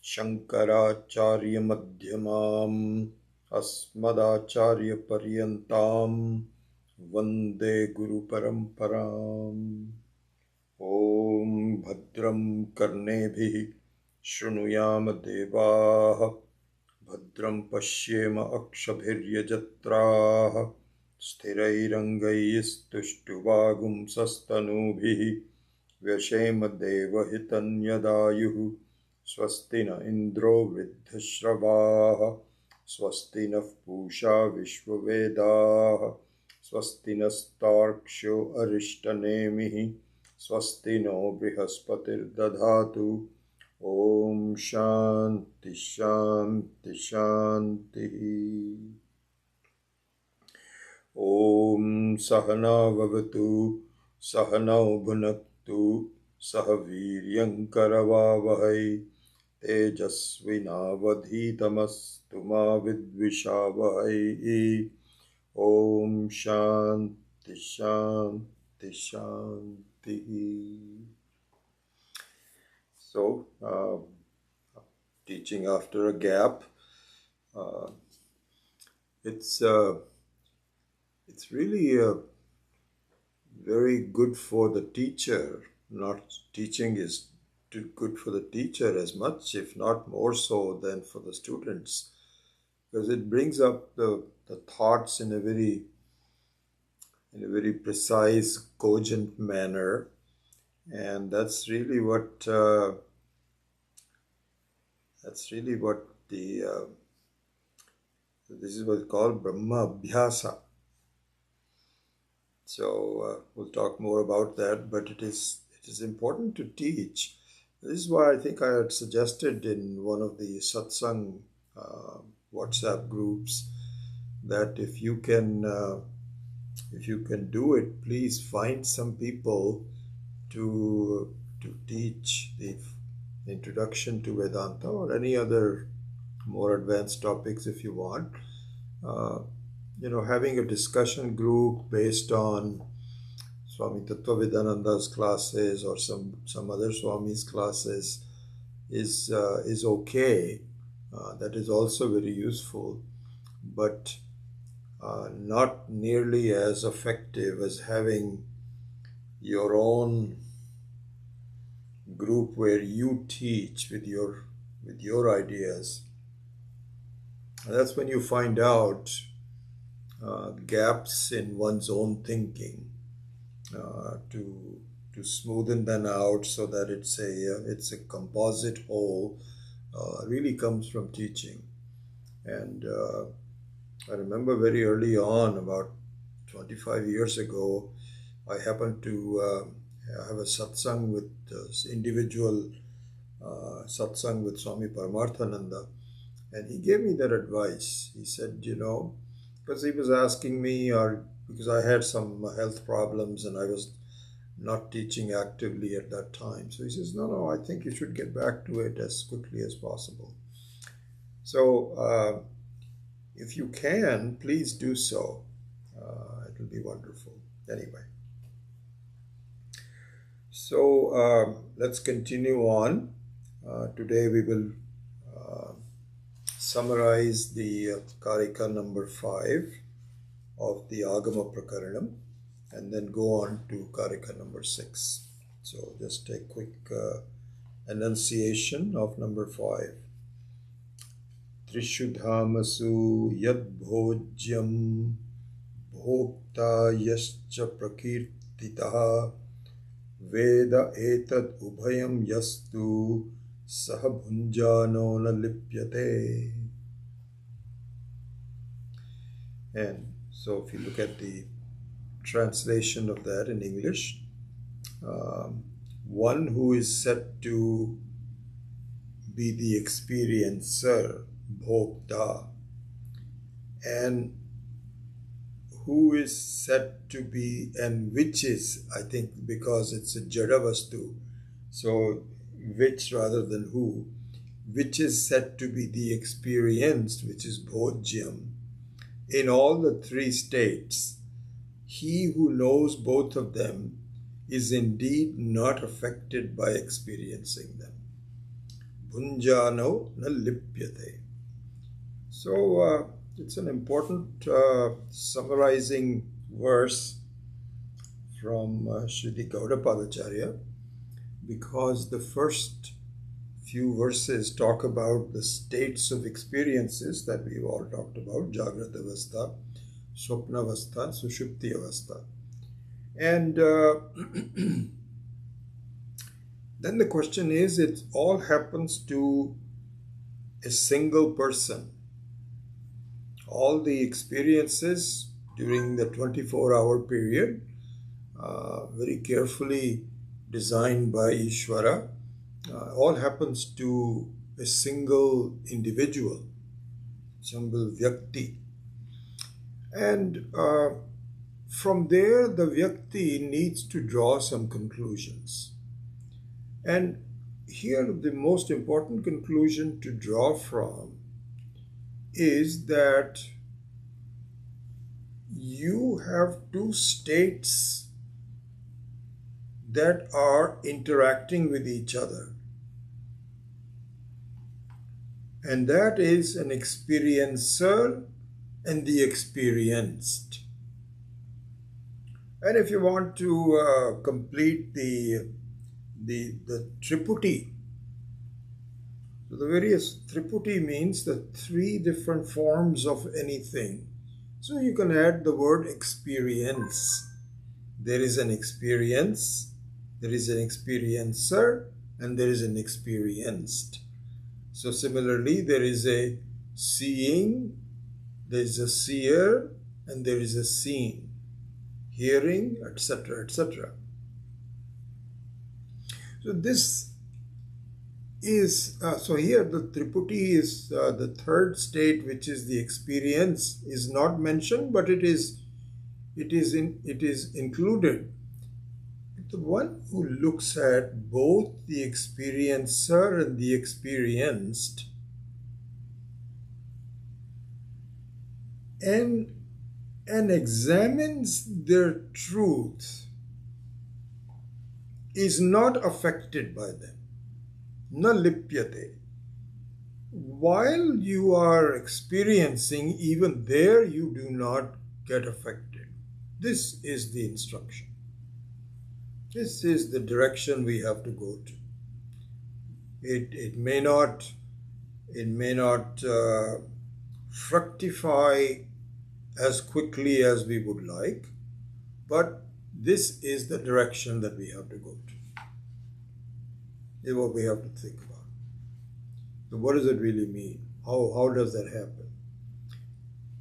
शङ्कराचार्यमध्यमाम् अस्मदाचार्यपर्यन्ताम् वन्दे गुरुपरम्पराम्। ॐ भद्रं कर्णेभिः शृणुयाम देवाः, भद्रं पश्येम अक्षभिर्यजत्राः, स्थिरैरङ्गैस्तुष्टुवागुंसस्तनूभिः व्यशेम देवहितं यदायुः। स्वस्ति न इन्द्रो वृद्धश्रवाः, स्वस्ति नः पूषा विश्ववेदाः, स्वस्ति नस्तार्क्ष्यो अरिष्टनेमिः, स्वस्ति नो बृहस्पतिर्दधातु। ॐ शान्ति शान्ति शान्तिः। ॐ सहना भवतु सहनौ भुनक्तु सह वीर्यं करवावहै तेजस्विनावधीतमस्तु मा विद्विषावहै। ॐ शान्ति शान्ति शान्तिः। So, teaching after a gap, it's really very good for the teacher. Not teaching is too good for the teacher as much, if not more so, than for the students, because it brings up the thoughts in a very precise, cogent manner, and that's really what the this is what's called Brahma Abhyasa. So we'll talk more about that, but it is important to teach. This is why I think I had suggested in one of the satsang WhatsApp groups that if you can do it, please find some people to teach the introduction to Vedanta or any other more advanced topics if you want. Having a discussion group based on Swami Tattvavedananda's classes or some other Swami's classes is okay. That is also very useful, but not nearly as effective as having your own group where you teach with your ideas. And that's when you find out gaps in one's own thinking, to smoothen them out so that it's a composite whole. Really comes from teaching. And I remember very early on, about 25 years ago, I happened to have a satsang with individual satsang with Swami Paramarthananda, and he gave me that advice. He said, because he was asking me, or because I had some health problems and I was not teaching actively at that time. So he says, no, I think you should get back to it as quickly as possible. So if you can, please do so. It will be wonderful. Anyway. So let's continue on. Today we will summarize the Karika number 5 of the Agama Prakaranam and then go on to Karika number 6. So just a quick enunciation of number 5. Trishudhamasu yad bhojyam bhokta yascha prakirtitaha Veda etat ubhayam yastu saha bhunjano na lipyate. And so if you look at the translation of that in English, one who is said to be the experiencer, bhokta, and who is said to be, and which is, I think, because it's a jada vastu, so which rather than who, which is said to be the experienced, which is bhojyam, in all the 3 states. He who knows both of them is indeed not affected by experiencing them. bhunjano na lipyate. So it's an important summarizing verse from Sriti Gaudapadacharya, because the first few verses talk about the states of experiences that we've all talked about: Jagrata Avastha, Swapna Avastha, Sushupti Avastha. And then the question is, it all happens to a single person. All the experiences during the 24-hour period, very carefully designed by Ishvara, all happens to a single individual, single Vyakti. And from there, the Vyakti needs to draw some conclusions. And here, the most important conclusion to draw from is that you have two states that are interacting with each other. And that is an experiencer and the experienced. And if you want to complete the Triputi, so the various Triputi means the three different forms of anything. So you can add the word experience. There is an experience, there is an experiencer, and there is an experienced. So similarly, there is a seeing, there is a seer, and there is a seen, hearing, etc., etc. So this is, so here the Triputi is the third state, which is the experience, is not mentioned, but it is included. The one who looks at both the experiencer and the experienced and examines their truth is not affected by them. Na lipyate. While you are experiencing, even there you do not get affected. This is the instruction. This is the direction we have to go to. It may not fructify as quickly as we would like, but this is the direction that we have to go to. This is what we have to think about. So what does it really mean? How does that happen?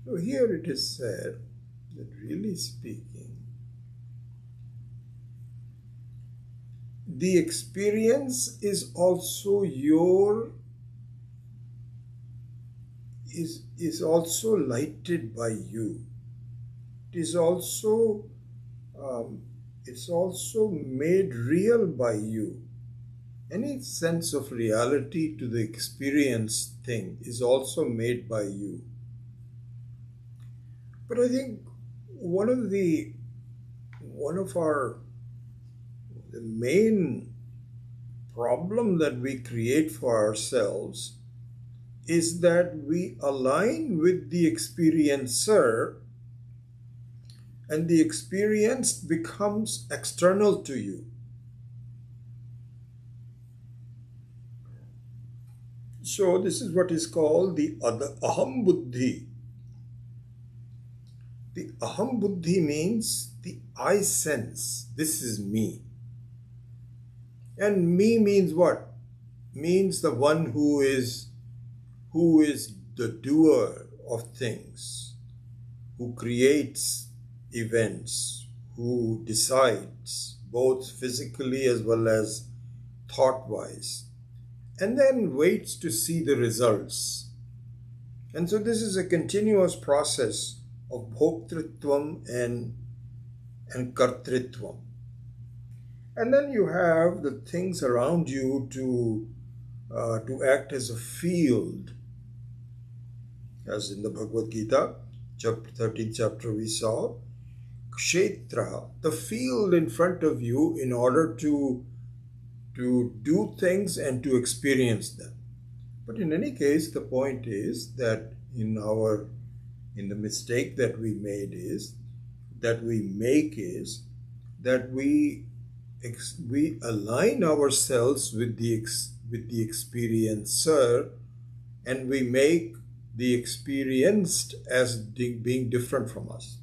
So here it is said that, really speaking, the experience is also is also lighted by you. It is also it's also made real by you. Any sense of reality to the experienced thing is also made by you. But I think the main problem that we create for ourselves is that we align with the experiencer, and the experienced becomes external to you. So this is what is called the aham buddhi. The aham buddhi means the I sense, this is me. And me means what? Means the one who is the doer of things, who creates events, who decides both physically as well as thought-wise, and then waits to see the results. And so this is a continuous process of bhoktritvam and kartritvam. And then you have the things around you to act as a field. As in the Bhagavad Gita, chapter 13th chapter, we saw kshetra, the field in front of you, in order to do things and to experience them. But in any case, the point is that in the mistake that we made is that we make is that we align ourselves with the experiencer, and we make the experienced as being different from us.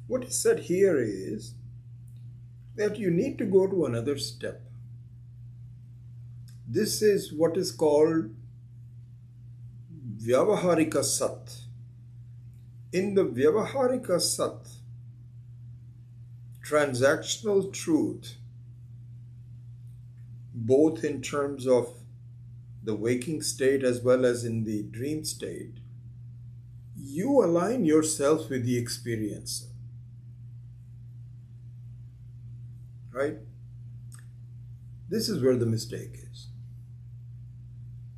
What is said here is that you need to go to another step. This is what is called Vyavaharika Sat. In the Vyavaharika Sat, transactional truth, both in terms of the waking state as well as in the dream state, you align yourself with the experiencer. Right? This is where the mistake is.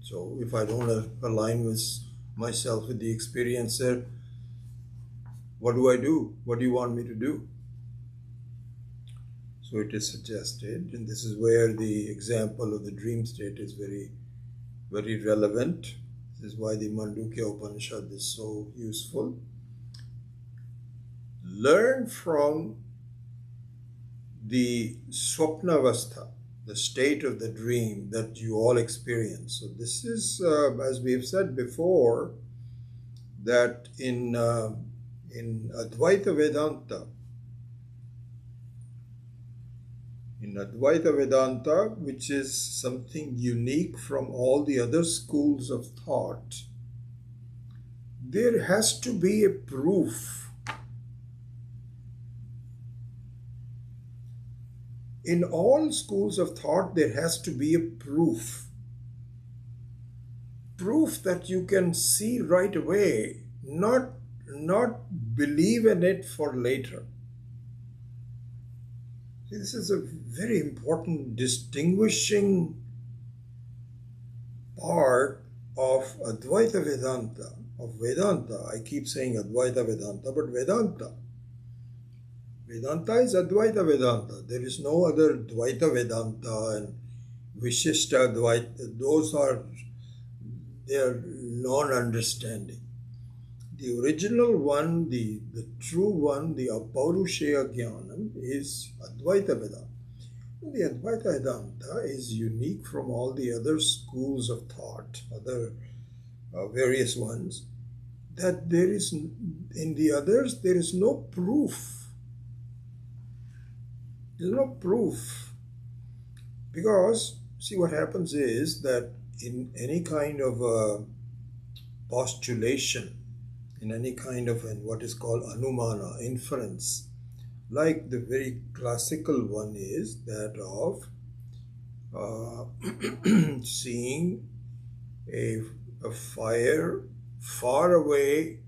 So if I don't align with myself with the experiencer, what do I do? What do you want me to do? So it is suggested, and this is where the example of the dream state is very, very relevant. This is why the Mandukya Upanishad is so useful. Learn from the Swapnavastha, the state of the dream that you all experience. So this is, as we have said before, that in Advaita Vedanta, which is something unique from all the other schools of thought, there has to be a proof. In all schools of thought, there has to be a proof. Proof that you can see right away, not believe in it for later. See, this is a very important distinguishing part of Advaita Vedanta, of Vedanta. I keep saying Advaita Vedanta, but Vedanta. Vedanta is Advaita Vedanta. There is no other Dvaita Vedanta and Vishishta Dvaita. Those are their non-understanding. The original one, the true one, the Apaurushaya Jnanam is Advaita Vedanta. The Advaita Vedanta is unique from all the other schools of thought, other various ones, that there is, in the others, there is no proof. There's no proof. Because, see, what happens is that in any kind of postulation, in any kind of what is called anumana, inference, like the very classical one is that of seeing a fire far away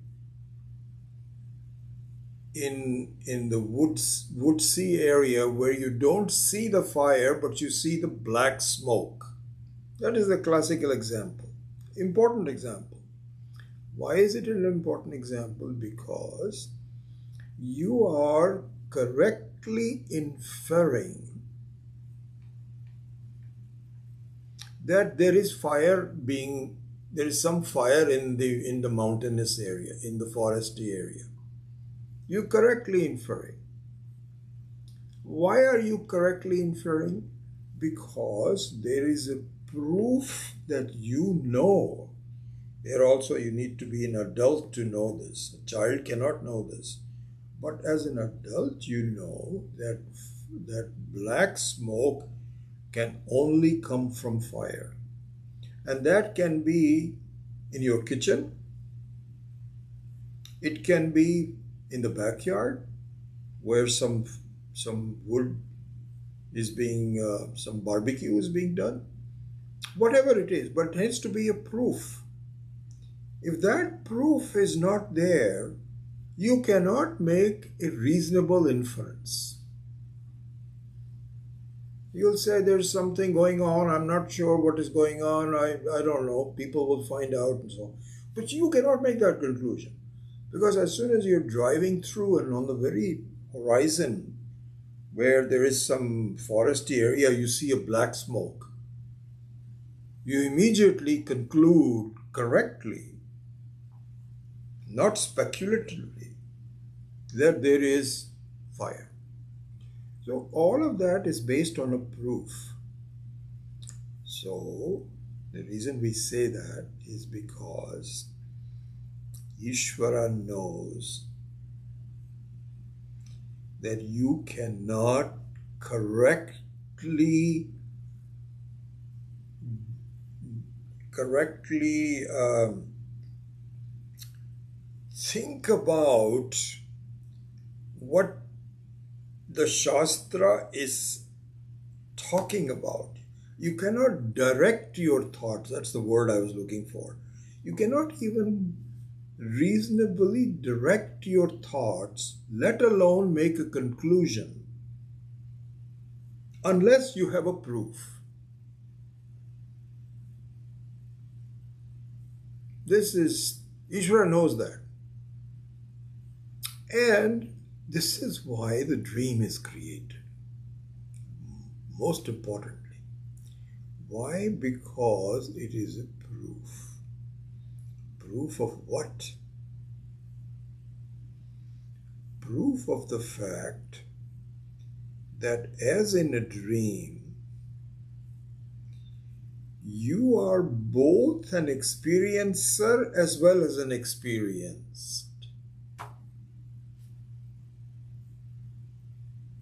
in the woodsy area where you don't see the fire but you see the black smoke. That is the classical example. Important example. Why is it an important example? Because you are correctly inferring that there is some fire in the mountainous area, in the foresty area. You're correctly inferring. Why are you correctly inferring? Because there is a proof that you know. There also you need to be an adult to know this. A child cannot know this. But as an adult, you know that black smoke can only come from fire. And that can be in your kitchen. It can be in the backyard where some wood is being, some barbecue is being done. Whatever it is, but it has to be a proof. If that proof is not there, you cannot make a reasonable inference. You'll say there's something going on, I'm not sure what is going on, I don't know, people will find out and so on. But you cannot make that conclusion. Because as soon as you're driving through and on the very horizon where there is some foresty area, you see a black smoke. you immediately conclude correctly, not speculatively, that there is fire. So all of that is based on a proof. So the reason we say that is because Ishvara knows that you cannot correctly think about what the Shastra is talking about. You cannot direct your thoughts. That's the word I was looking for. You cannot even reasonably direct your thoughts, let alone make a conclusion, unless you have a proof. This is, Ishvara knows that. And this is why the dream is created. Most importantly. Why? Because it is a proof. Proof of what? Proof of the fact that as in a dream, you are both an experiencer as well as an experienced.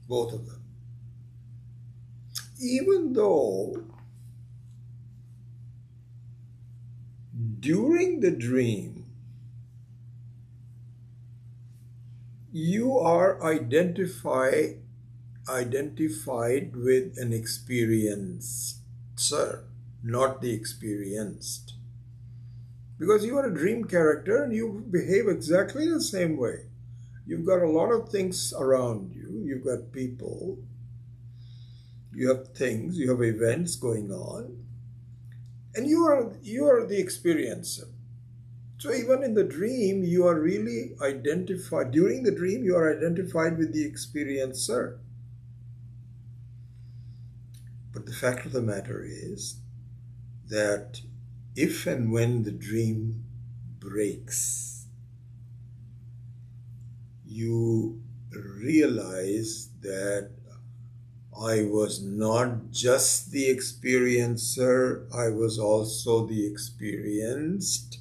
Both of them. Even though during the dream, you are identified with an experiencer, not the experienced. Because you are a dream character and you behave exactly the same way. You've got a lot of things around you. You've got people. You have things. You have events going on. And you are the experiencer. So even in the dream, you are really identified. During the dream, you are identified with the experiencer. But the fact of the matter is that if and when the dream breaks, you realize that I was not just the experiencer, I was also the experienced.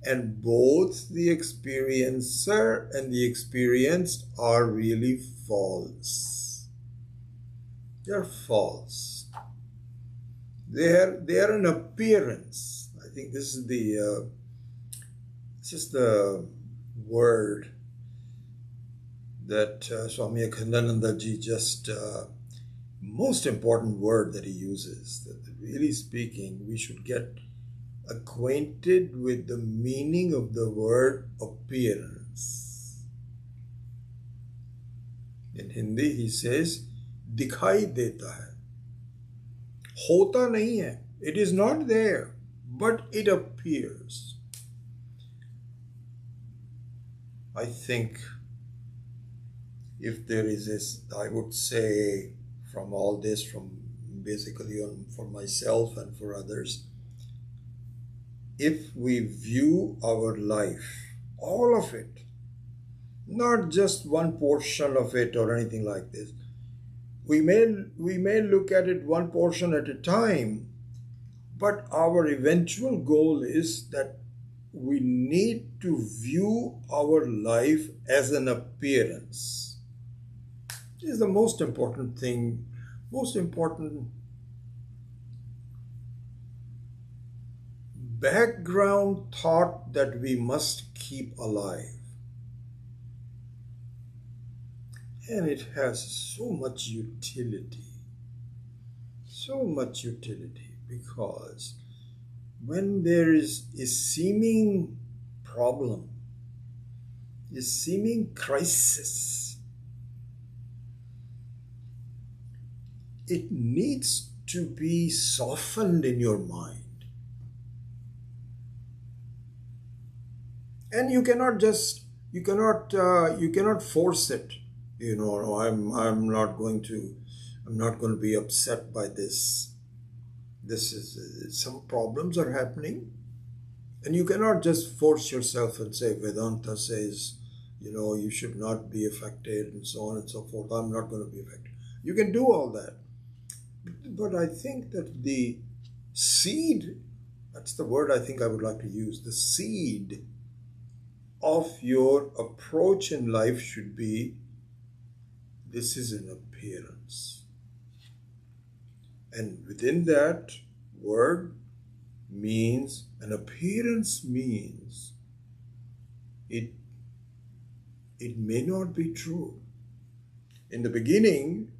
And both the experiencer and the experienced are really false. They're false. They're an appearance. I think this is the word that Swami Akhandananda ji just most important word that he uses. That really speaking, we should get acquainted with the meaning of the word appearance. In Hindi, he says, दिखाई देता है, होता नहीं है. It is not there, but it appears. I think if there is this, I would say from all this, from basically for myself and for others, if we view our life, all of it, not just one portion of it or anything like this, we may look at it one portion at a time, but our eventual goal is that we need to view our life as an appearance. This is the most important thing, most important background thought that we must keep alive. And it has so much utility, because when there is a seeming problem, a seeming crisis, it needs to be softened in your mind. And you cannot force it. You know, I'm not going to be upset by this. This is some problems are happening, and you cannot just force yourself and say Vedanta says, you should not be affected and so on and so forth. I'm not going to be affected. You can do all that, but I think that the seed, that's the word I think I would like to use, the seed of your approach in life should be, this is an appearance. And within that word means, an appearance means, it may not be true. In the beginning,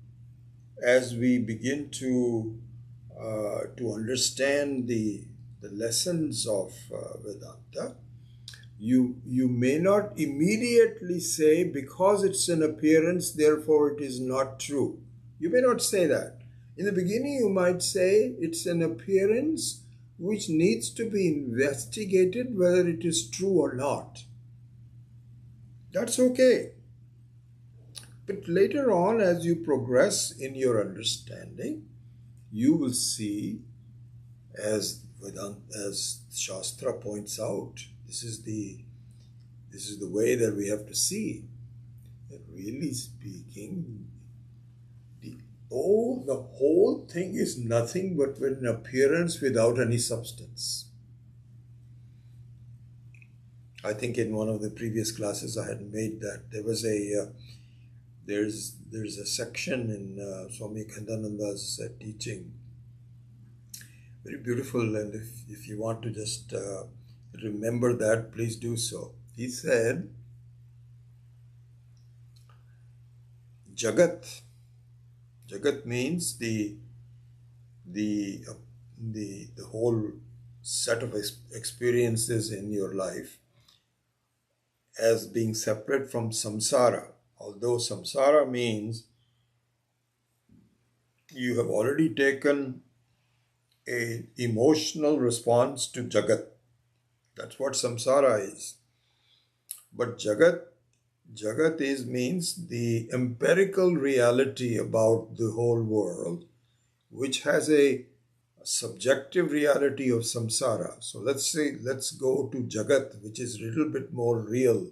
as we begin to understand the lessons of Vedanta, you may not immediately say, because it's an appearance, therefore it is not true. You may not say that. In the beginning, you might say it's an appearance which needs to be investigated whether it is true or not. That's okay. But later on, as you progress in your understanding, you will see, as Shastra points out, this is the way that we have to see that, really speaking, the whole thing is nothing but an appearance without any substance. I think in one of the previous classes I had made that there was there's a section in Swami Khandananda's teaching, very beautiful, and if you want to just remember that, please do so. He said, Jagat means the whole set of experiences in your life as being separate from samsara. Although samsara means you have already taken an emotional response to Jagat. That's what samsara is. But Jagat means the empirical reality about the whole world, which has a subjective reality of samsara. So let's go to Jagat, which is a little bit more real,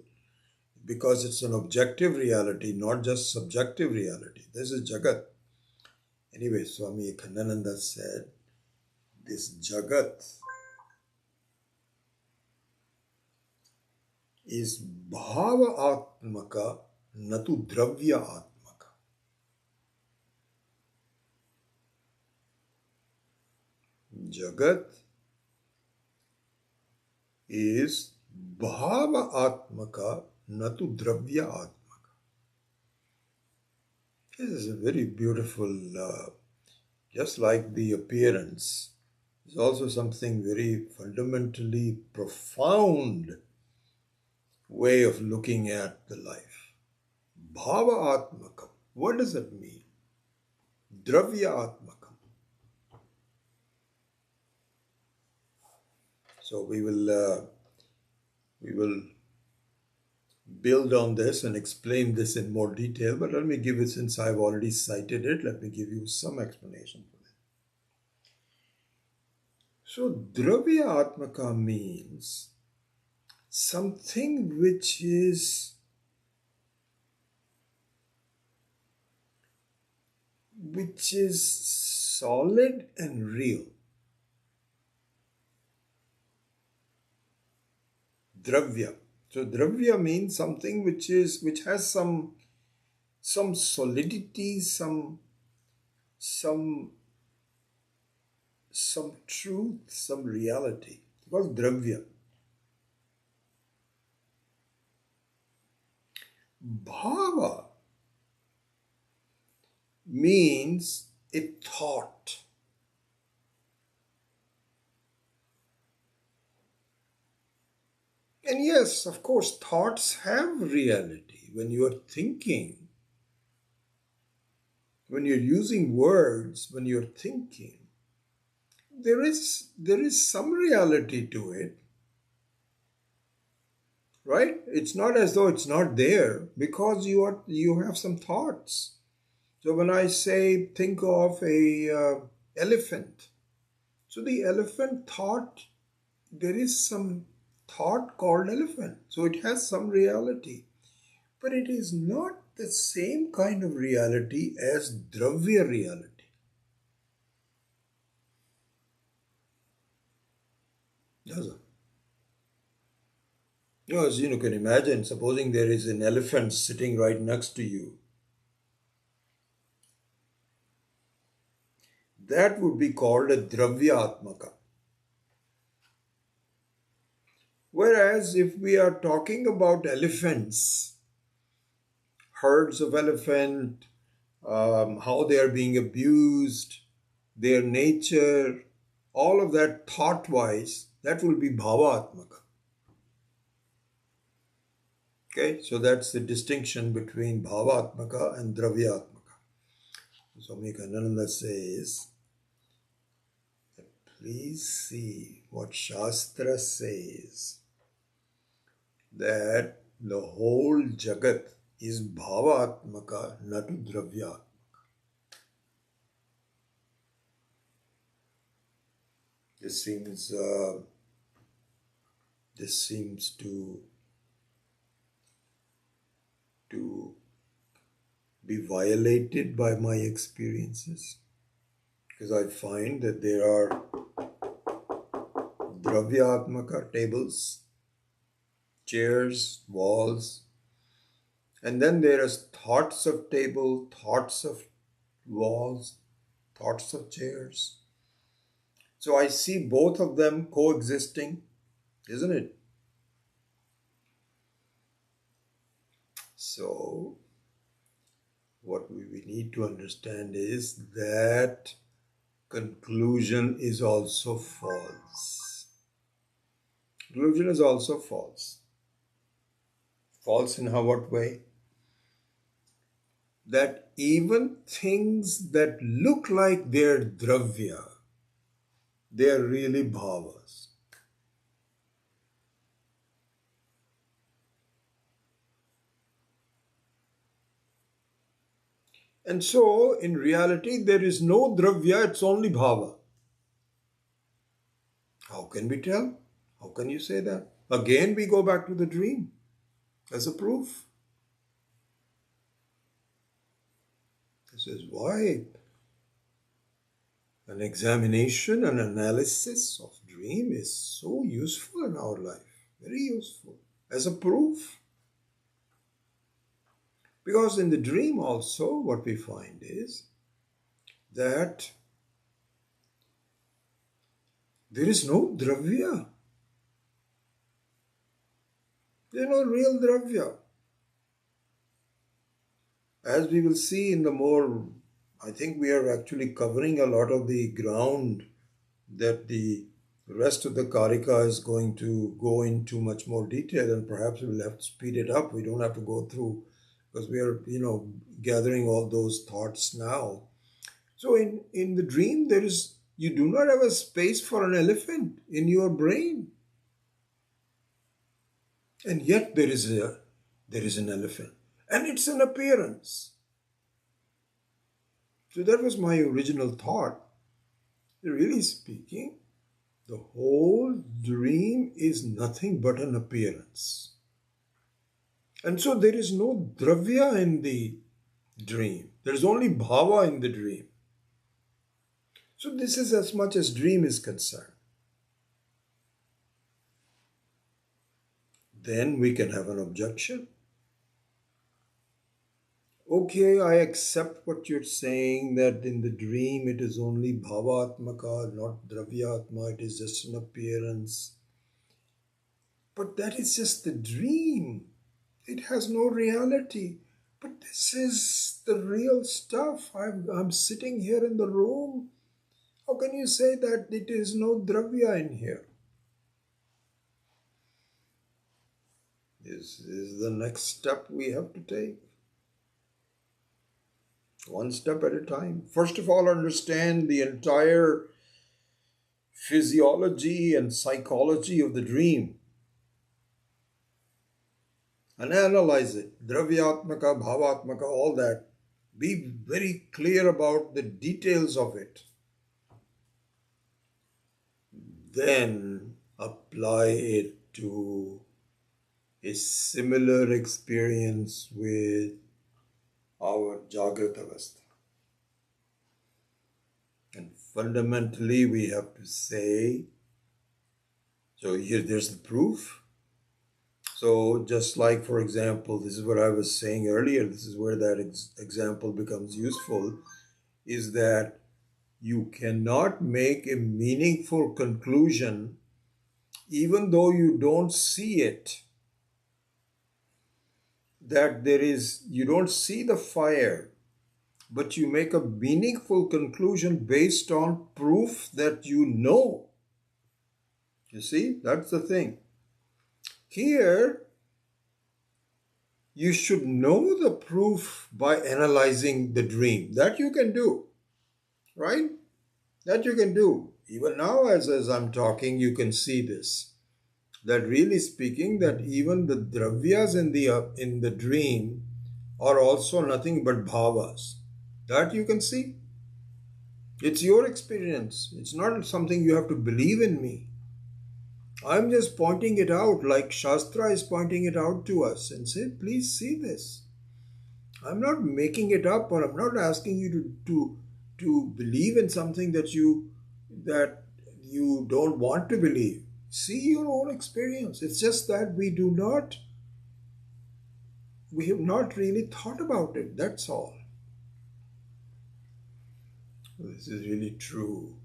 because it's an objective reality, not just subjective reality. This is Jagat. Anyway, Swami Khandananda said, this Jagat is bhava atmaka, natu dravya atmaka. Jagat is bhava atmaka, natu dravya atmaka. This is a very beautiful, just like the appearance, is also something very fundamentally profound way of looking at the life. Bhava atmakam. What does that mean? Dravya atmakam. So we will build on this and explain this in more detail, but let me give it, since I've already cited it, let me give you some explanation for it. So Dravya Atmaka means something which is solid and real. Dravya. So Dravya means something which has some solidity, some truth, some reality. Because Dravya. Bhava means a thought. And yes, of course, thoughts have reality. When you are thinking, when you're using words, when you're thinking, there is some reality to it. Right? It's not as though it's not there, because you have some thoughts. So when I say think of a elephant, So the elephant thought, there is some thought called elephant. So it has some reality. But it is not the same kind of reality as Dravya reality. Does it? Because you can imagine, supposing there is an elephant sitting right next to you, that would be called a Dravyatmaka. Whereas if we are talking about elephants, herds of elephant, how they are being abused, their nature, all of that thought wise, that will be Bhavatmaka. Okay, so that's the distinction between Bhavatmaka and Dravyatmaka. Swami Kanananda says, please see what Shastra says, that the whole Jagat is Bhavatmaka, not Dravyatmaka. This seems to be violated by my experiences, because I find that there are Dravyatmaka tables, chairs, walls, and then there is thoughts of table, thoughts of walls, thoughts of chairs. So I see both of them coexisting, isn't it? So what we need to understand is that conclusion is also false. Conclusion is also false. False in what way? That even things that look like they're dravya, they're really bhavas. And so, in reality, there is no dravya, it's only bhava. How can we tell? How can you say that? Again, we go back to the dream as a proof. This is why an examination, an analysis of dream is so useful in our life. Very useful. As a proof. Because in the dream also, what we find is that there is no dravya. There is no real dravya. As we will see in the more, I think we are actually covering a lot of the ground that the rest of the Karika is going to go into much more detail, and perhaps we will have to speed it up. We don't have to go through, because we are, gathering all those thoughts now. So in the dream, you do not have a space for an elephant in your brain. And yet there is an elephant. And it's an appearance. So that was my original thought. Really speaking, the whole dream is nothing but an appearance. And so there is no dravya in the dream. There is only bhava in the dream. So this is as much as dream is concerned. Then we can have an objection. Okay, I accept what you're saying, that in the dream it is only bhavatmaka, not dravyatma, it is just an appearance. But that is just the dream. It has no reality. But this is the real stuff. I'm sitting here in the room. How can you say that it is no dravya in here? This is the next step we have to take. One step at a time. First of all, understand the entire physiology and psychology of the dream. And analyze it. Dravyatmaka, bhavatmaka, all that. Be very clear about the details of it. then apply it to a similar experience with our Jagrata Avastha. And fundamentally, we have to say, so here there's the proof. So just like, for example, this is what I was saying earlier, this is where that example becomes useful, is that you cannot make a meaningful conclusion even though you don't see it. That you don't see the fire, but you make a meaningful conclusion based on proof that you know. You see, that's the thing. Here, you should know the proof by analyzing the dream. That you can do, right? That you can do. Even now, as I'm talking, you can see this. That really speaking, that even the dravyas in the dream are also nothing but bhavas. That you can see. It's your experience. It's not something you have to believe in me. I'm just pointing it out like Shastra is pointing it out to us and say, please see this. I'm not making it up, or I'm not asking you to believe in something that you don't want to believe. See your own experience. It's just that we have not really thought about it. That's all. This is really true.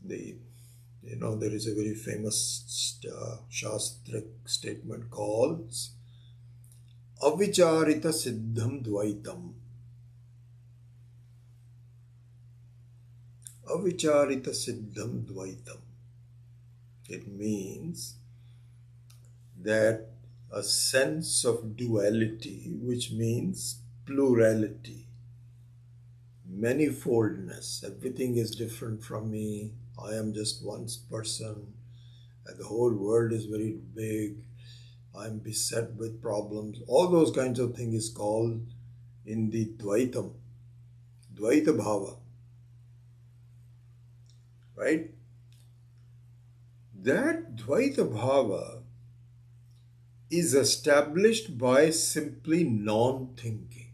There is a very famous Shastra statement called Avicharita Siddham Dvaitam. Avicharita Siddham Dvaitam. It means that a sense of duality, which means plurality, manifoldness. Everything is different from me. I am just one person. The whole world is very big. I'm beset with problems. All those kinds of things is called in the Dvaitam, Dvaita Bhava. Right? That Dvaita Bhava is established by simply non-thinking.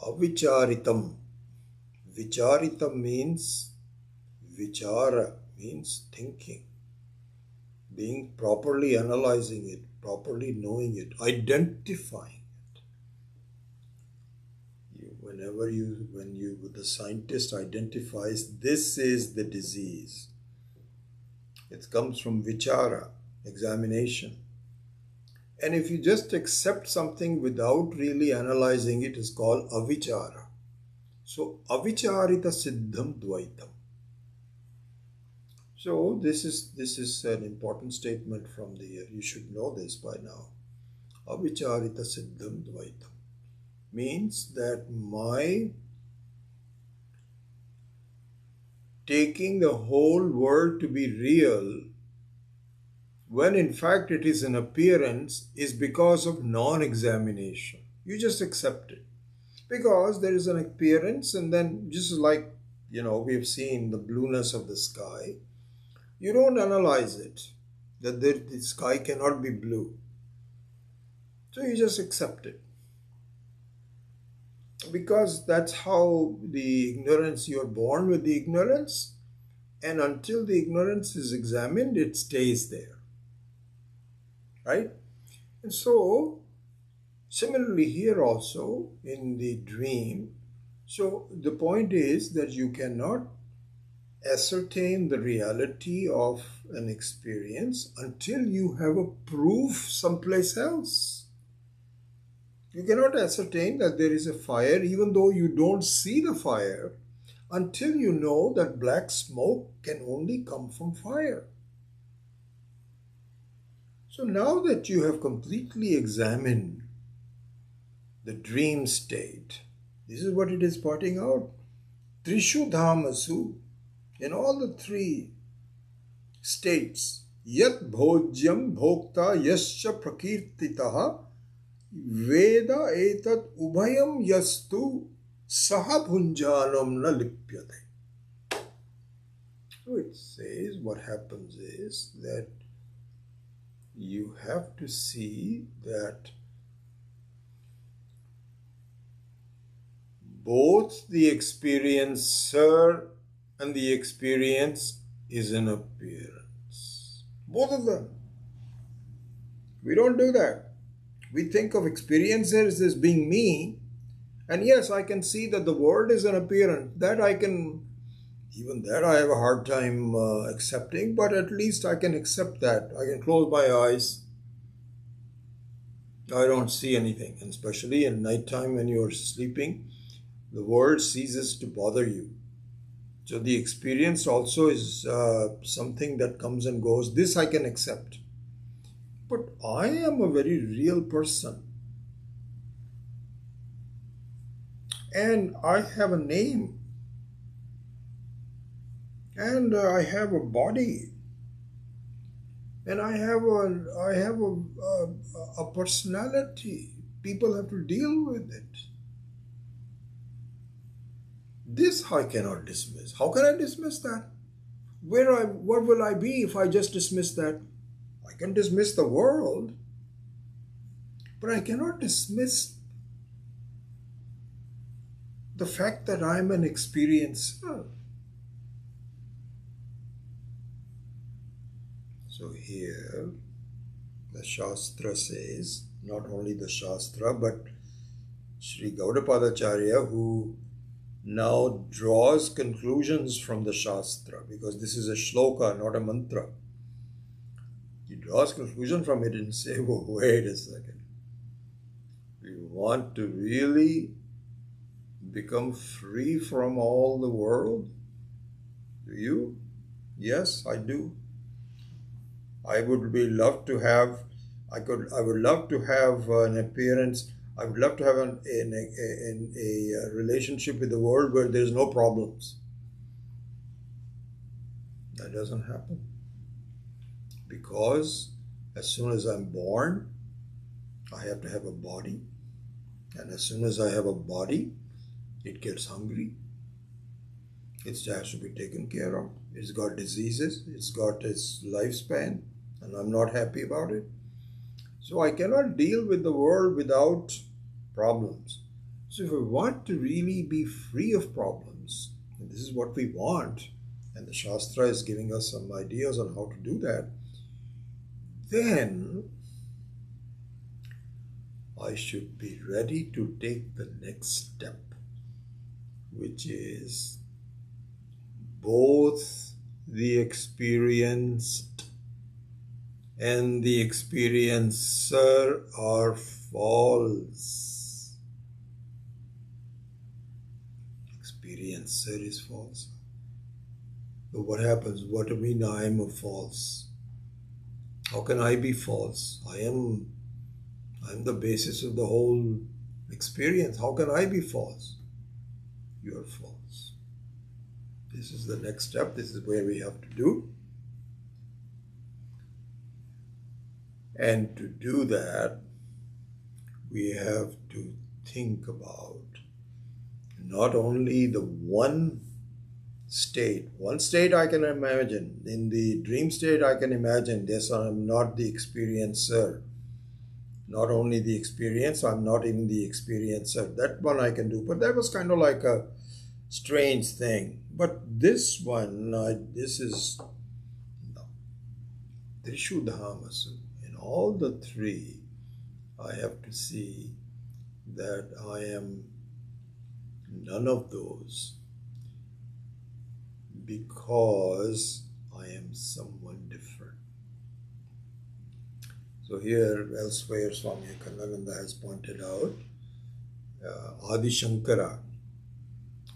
Avicharitam. Vicharitam means vichara, means thinking. Being properly analyzing it, properly knowing it, identifying it. When the scientist identifies this is the disease, it comes from vichara, examination. And if you just accept something without really analyzing it, is called avichara. So, avicharita siddham dvaitam. So, this is an important statement from the year. You should know this by now. Avicharita siddham dvaitam means that my taking the whole world to be real, when in fact it is an appearance, is because of non-examination. You just accept it. Because there is an appearance, and then just like, we've seen the blueness of the sky, you don't analyze it, that the sky cannot be blue. So you just accept it. Because that's how the ignorance, you're born with the ignorance, and until the ignorance is examined, it stays there. Right? And so, similarly here also in the dream, so the point is that you cannot ascertain the reality of an experience until you have a proof someplace else. You cannot ascertain that there is a fire even though you don't see the fire until you know that black smoke can only come from fire. So now that you have completely examined the dream state, this is what it is pointing out. Trishu dhamasu, in all the three states, yat bhojyam bhokta yascha prakirtitaha veda etat ubhayam yastu sahabhunjanam na lipyate. So it says what happens is that you have to see that both the experiencer and the experience is an appearance. Both of them. We don't do that. We think of experiencers as being me, and yes, I can see that the world is an appearance. Even that I have a hard time accepting, but at least I can accept that. I can close my eyes. I don't see anything, and especially in nighttime when you're sleeping, the world ceases to bother you. So the experience also is something that comes and goes. This I can accept. But I am a very real person. And I have a name. And I have a body. And I have a personality. People have to deal with it. This I cannot dismiss. How can I dismiss that? What will I be if I just dismiss that? I can dismiss the world, but I cannot dismiss the fact that I'm an experiencer. So here, the Shastra says, not only the Shastra, but Sri Gaudapadacharya, who now draws conclusions from the Shastra, because this is a shloka, not a mantra. He draws conclusion from it and say, well, wait a second. You want to really become free from all the world? Do you? Yes, I do. I would love to have an appearance. I would love to have a relationship with the world where there's no problems. That doesn't happen. Because as soon as I'm born, I have to have a body. And as soon as I have a body, it gets hungry. It has to be taken care of. It's got diseases. It's got its lifespan. And I'm not happy about it. So I cannot deal with the world without problems. So if we want to really be free of problems, and this is what we want, and the Shastra is giving us some ideas on how to do that, then I should be ready to take the next step, which is both the experienced and the experiencer are false. Experiencer is false. But what happens? What do you mean I am a false? How can I be false? I'm the basis of the whole experience. How can I be false? You are false. This is the next step. This is where we have to do. And to do that, we have to think about not only the one state I can imagine. In the dream state, I can imagine, yes, I'm not the experiencer. Not only the experience, I'm not even the experiencer. That one I can do. But that was kind of like a strange thing. But this one, this is Trishu Dhamasu. In all the three, I have to see that I am none of those, because I am someone different. So here, elsewhere, Swami Kandananda has pointed out, Adi Shankara.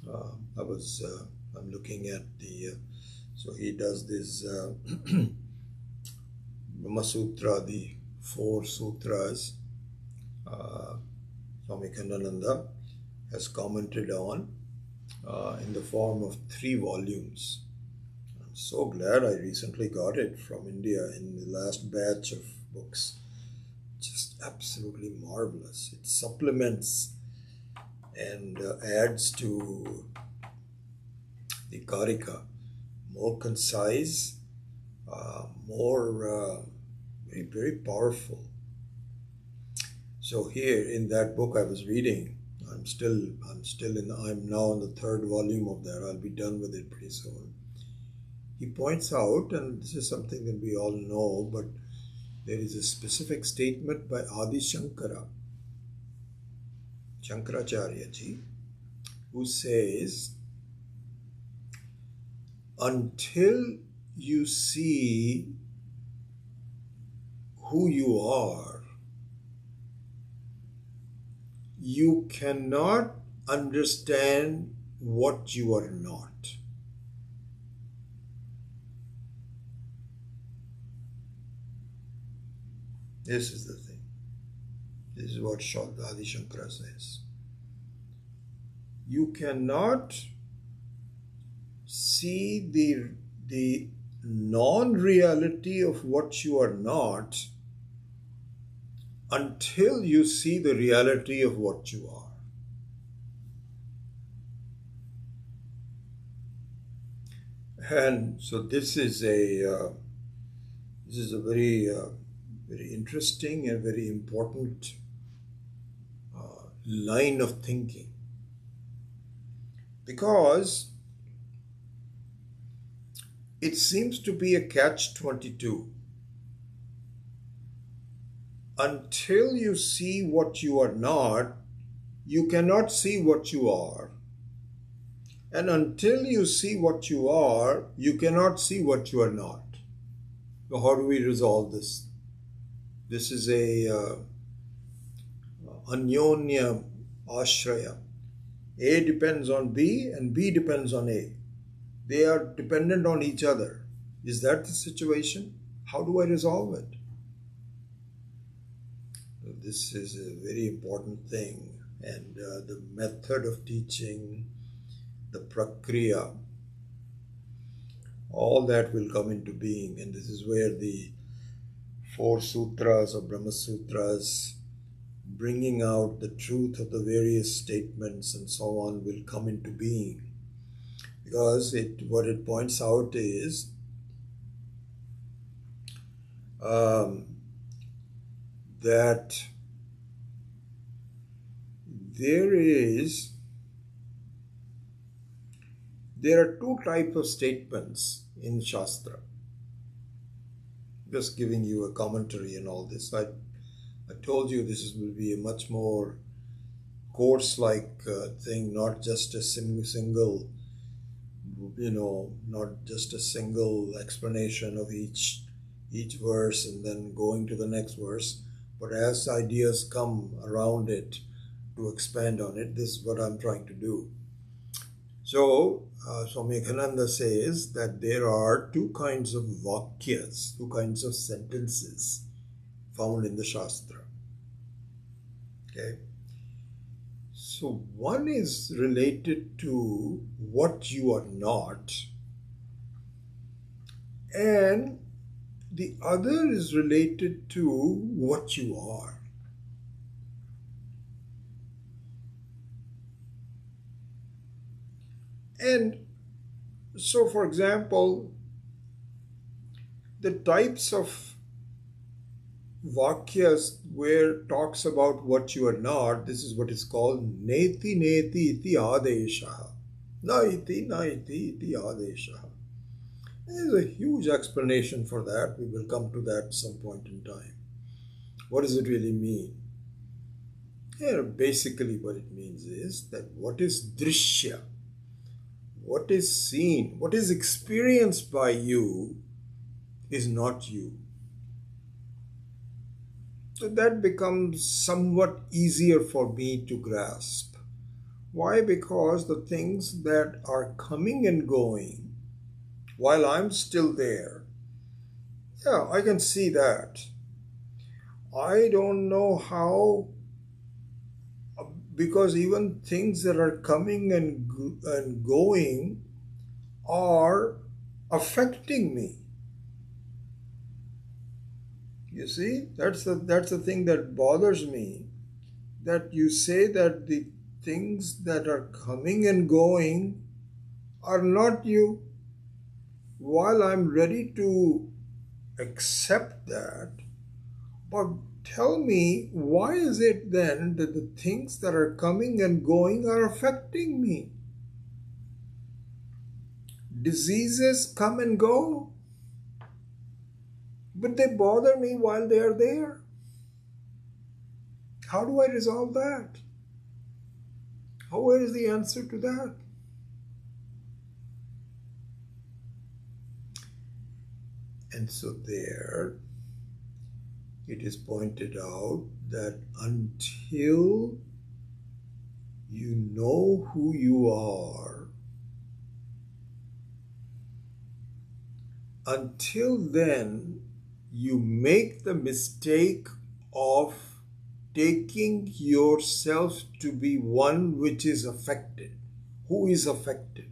I'm looking at so he does this Brahma Sutra, the 4 sutras. Swami Kandananda has commented on in the form of 3 volumes. I'm so glad I recently got it from India in the last batch of books. Just absolutely marvelous. It supplements and adds to the Karika, more concise, more very, very powerful. So here in that book I was reading, I'm now on the third volume of that. I'll be done with it pretty soon. He points out, and this is something that we all know, but there is a specific statement by Adi Shankaracharya ji, who says, until you see who you are, you cannot understand what you are not. This is the thing. This is what Adi Shankara says. You cannot see the non-reality of what you are not until you see the reality of what you are. And so this is a very very interesting and very important line of thinking, because it seems to be a catch-22. Until you see what you are not, you cannot see what you are. And until you see what you are, you cannot see what you are not. So how do we resolve this? This is a anyonya ashraya. A depends on B and B depends on A. They are dependent on each other. Is that the situation? How do I resolve it? This is a very important thing, and the method of teaching, the prakriya, all that will come into being, and this is where the 4 sutras or Brahma Sutras, bringing out the truth of the various statements and so on, will come into being. Because what it points out is that there are 2 types of statements in Shastra. Just giving you a commentary and all this. I told you this will be a much more course-like thing, not just a single, not just a single explanation of each verse and then going to the next verse, but as ideas come around it to expand on it. This is what I'm trying to do. So, Swami Ekhananda says that there are 2 kinds of vakyas, 2 kinds of sentences found in the Shastra. Okay? So, one is related to what you are not, and the other is related to what you are. And so, for example, the types of vakyas where it talks about what you are not, this is what is called neti neti iti adesha. Na iti iti adesha. There is a huge explanation for that. We will come to that at some point in time. What does it really mean? Here, basically what it means is that what is drishya, what is seen, what is experienced by you is not you. So that becomes somewhat easier for me to grasp. Why? Because the things that are coming and going while I'm still there, yeah, I can see that. I don't know how, because even things that are coming and going are affecting me. You see, that's the thing that bothers me, that you say that the things that are coming and going are not you. While I'm ready to accept that, but tell me, why is it then that the things that are coming and going are affecting me? Diseases come and go, but they bother me while they are there. How do I resolve that? Where is the answer to that? And so there it is pointed out that until you know who you are, until then you make the mistake of taking yourself to be one which is affected, who is affected,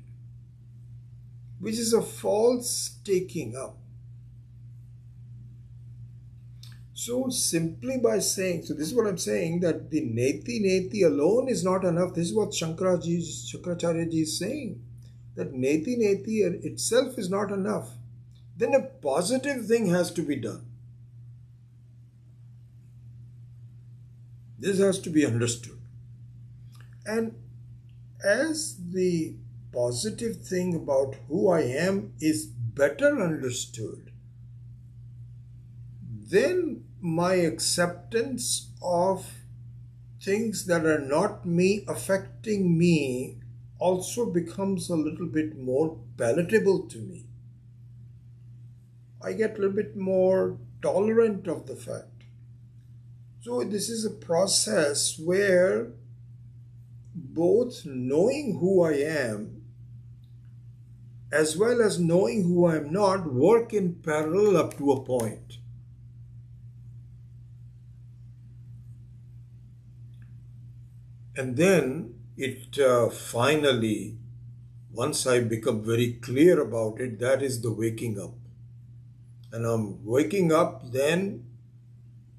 which is a false taking up. So simply by saying, so this is what I'm saying, that the neti neti alone is not enough. This is what Shankaracharya ji is saying, that neti neti itself is not enough. Then a positive thing has to be done. This has to be understood. And as the positive thing about who I am is better understood, then my acceptance of things that are not me affecting me also becomes a little bit more palatable to me. I get a little bit more tolerant of the fact. So this is a process where both knowing who I am as well as knowing who I am not work in parallel up to a point. And then it finally, once I become very clear about it, that is the waking up. And I'm waking up, then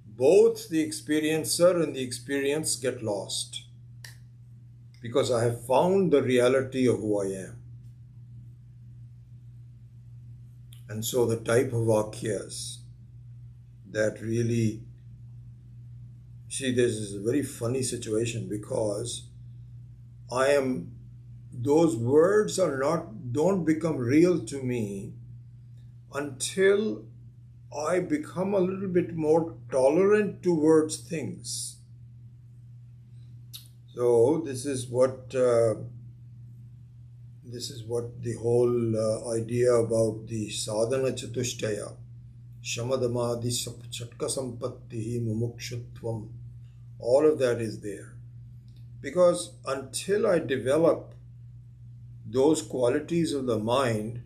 both the experiencer and the experience get lost, because I have found the reality of who I am. And so the type of vakyas that really, see, this is a very funny situation, because those words don't become real to me until I become a little bit more tolerant towards things. So this is what the whole idea about the sadhana chatushtaya, shamadamadi chatka sampatti mumukshutvam, all of that is there. Because until I develop those qualities of the mind,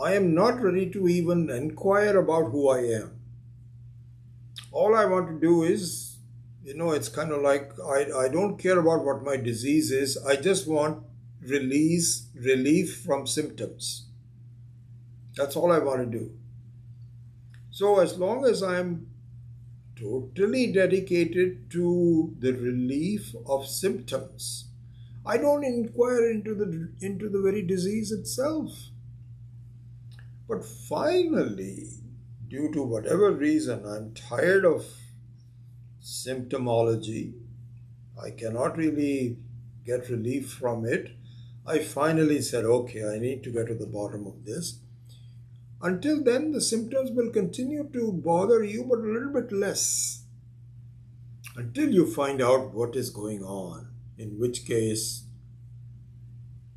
I am not ready to even inquire about who I am. All I want to do is, it's kind of like I don't care about what my disease is. I just want relief from symptoms. That's all I want to do. So as long as I'm totally dedicated to the relief of symptoms, I don't inquire into the very disease itself. But finally, due to whatever reason, I'm tired of symptomology. I cannot really get relief from it. I finally said, okay, I need to get to the bottom of this. Until then, the symptoms will continue to bother you, but a little bit less. Until you find out what is going on, in which case,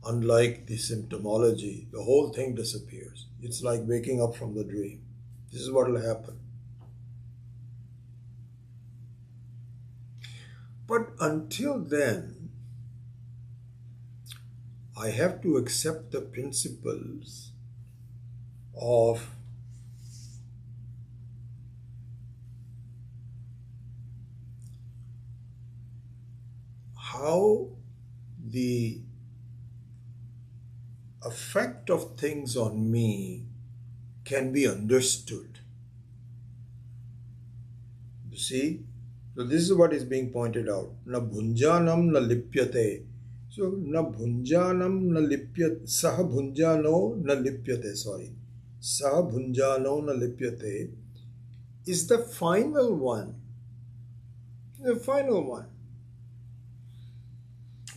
unlike the symptomology, the whole thing disappears. It's like waking up from the dream. This is what will happen. But until then, I have to accept the principles of how the effect of things on me can be understood. You see, So this is what is being pointed out. Na bhunjanam na lipyate. So na bhunjanam na lipyate. Saha bhunjano na lipyate. Sorry. Saha bhunjano na lipyate is the final one. The final one.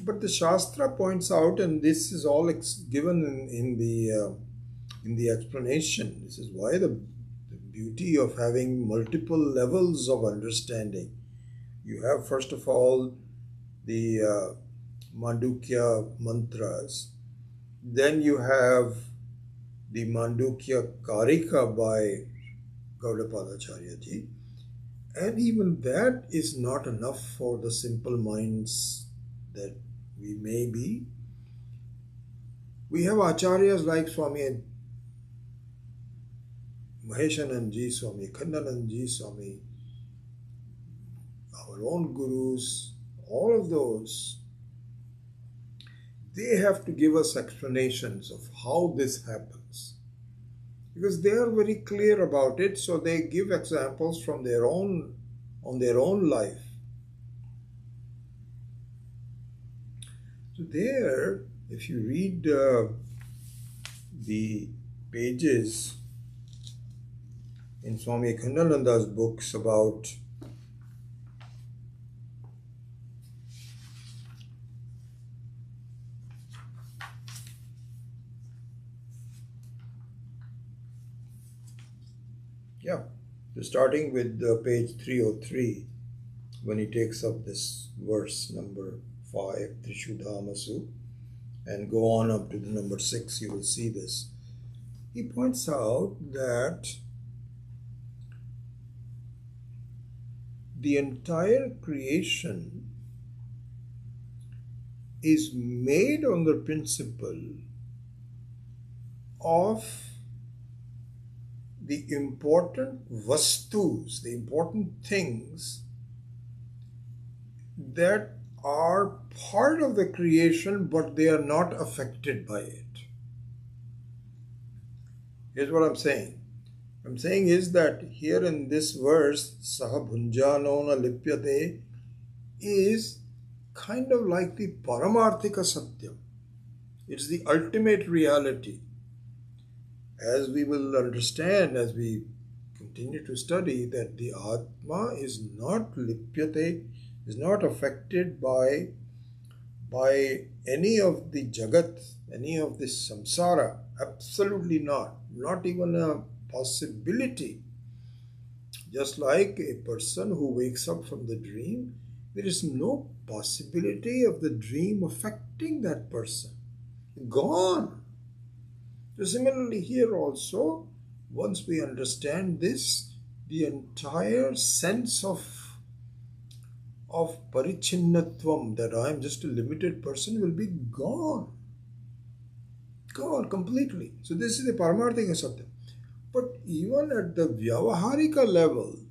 But the Shastra points out, and this is all given in the explanation. This is why the beauty of having multiple levels of understanding. You have first of all the Mandukya mantras. Then you have the Mandukya Karika by Gaudapadacharya ji. And even that is not enough for the simple minds that we may be. We have acharyas like Swami Maheshananji, Swami Khandananji, Swami, our own gurus, all of those, they have to give us explanations of how this happens. Because they are very clear about it, so they give examples from their own life. So there, if you read the pages in Swami Akhandananda's books about starting with page 303, when he takes up this verse number 5, Trishudhamasu, and go on up to the number 6, you will see this. He points out that the entire creation is made on the principle of the important vastus, the important things that are part of the creation, but they are not affected by it. Here's what I'm saying. I'm saying is that here in this verse, Saha Bhunjano na Lipyate, is kind of like the Paramarthika Satyam. It's the ultimate reality. As we will understand as we continue to study, that the Atma is not Lipyate, is not affected by any of the Jagat, any of this samsara. Absolutely not. Not even a possibility. Just like a person who wakes up from the dream, there is no possibility of the dream affecting that person. Gone. So similarly here also, once we understand this, the entire sense of parichinnatvam, that I am just a limited person, will be gone. Gone completely. So this is the Paramarthika Satya. But even at the Vyavaharika level,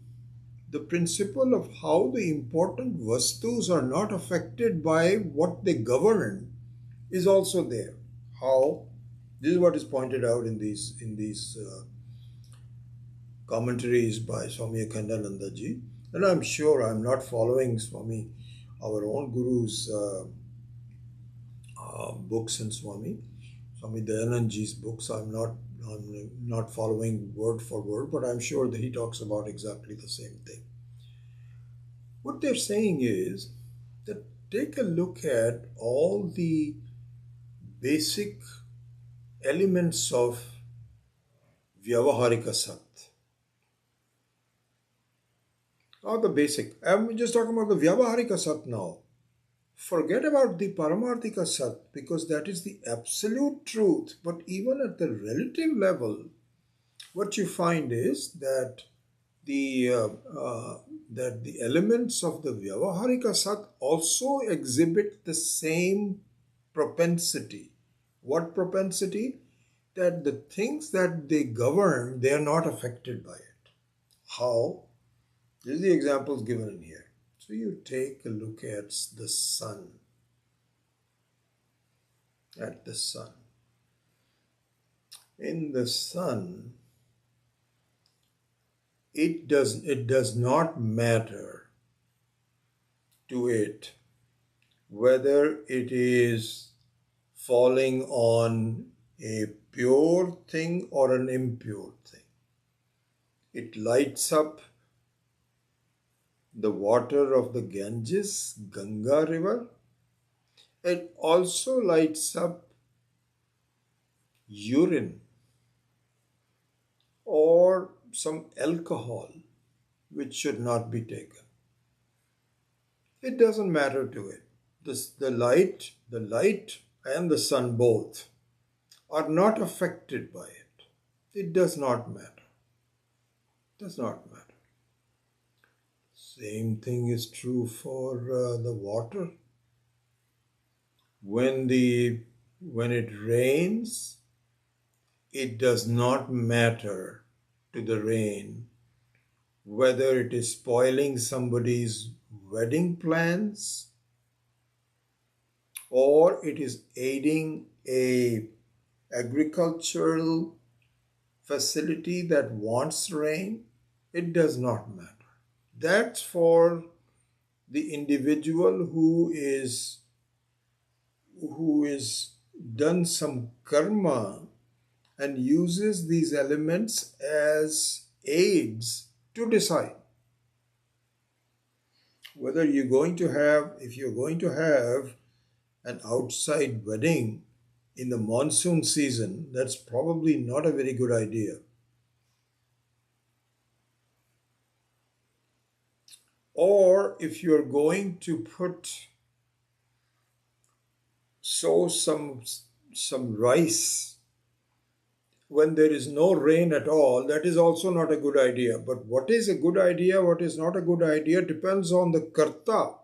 the principle of how the important vastus are not affected by what they govern is also there. How? This is what is pointed out in these commentaries by Swami Akhandananda ji. And I'm sure I'm not following Swami, our own Guru's books and Swami Dayanand ji's books. I'm not following word for word, but I'm sure that he talks about exactly the same thing. What they're saying is that take a look at all the basic elements of Vyavaharika Sat. Or the basic. I'm just talking about the Vyavaharika Sat now. Forget about the Paramarthika Sat, because that is the absolute truth. But even at the relative level, what you find is that the elements of the Vyavaharika Sat also exhibit the same propensity. What propensity? That the things that they govern, they are not affected by it. How? This is the examples given in here. So you take a look at the sun. At the sun. In the sun, it does not matter to it, whether it is falling on a pure thing or an impure thing. It lights up the water of the Ganges, Ganga river. It also lights up urine or some alcohol which should not be taken. It doesn't matter to it. The light and the sun both are not affected by it. It does not matter. Does not matter. Same thing is true for the water. When it rains, it does not matter to the rain whether it is spoiling somebody's wedding plans or it is aiding a agricultural facility that wants rain. It does not matter. That's for the individual who is done some karma and uses these elements as aids to decide whether if you're going to have an outside wedding in the monsoon season. That's probably not a very good idea. Or if you're going to sow some rice when there is no rain at all, that is also not a good idea. But what is a good idea, what is not a good idea depends on the karta,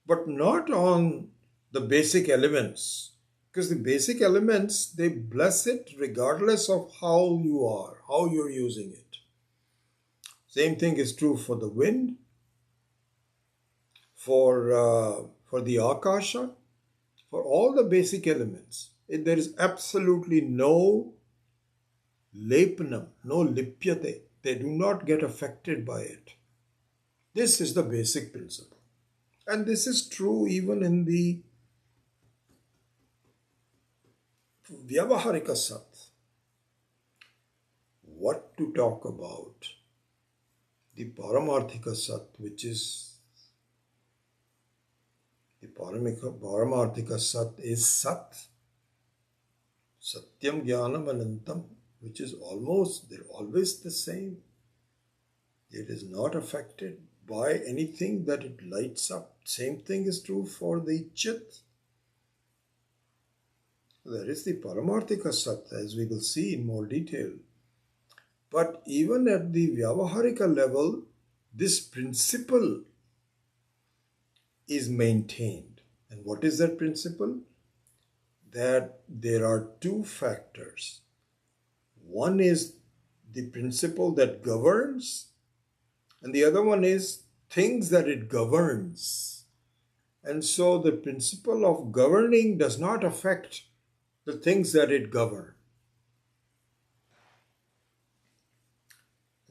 but not on the basic elements. Because the basic elements, they bless it regardless of how you are, how you're using it. Same thing is true for the wind, for the akasha, for all the basic elements. There is absolutely no lepanam, no lipyate. They do not get affected by it. This is the basic principle. And this is true even in the Vyavaharika Sat. What to talk about the Paramarthika Sat, which is the Paramarthika Sat is Sat, Satyam Jnanam Anantam, which is they're always the same. It is not affected by anything that it lights up. Same thing is true for the Chit. There is the Paramarthika Sat, as we will see in more detail. But even at the Vyavaharika level, this principle is maintained. And what is that principle? That there are two factors. One is the principle that governs, and the other one is things that it governs. And so the principle of governing does not affect the things that it governs.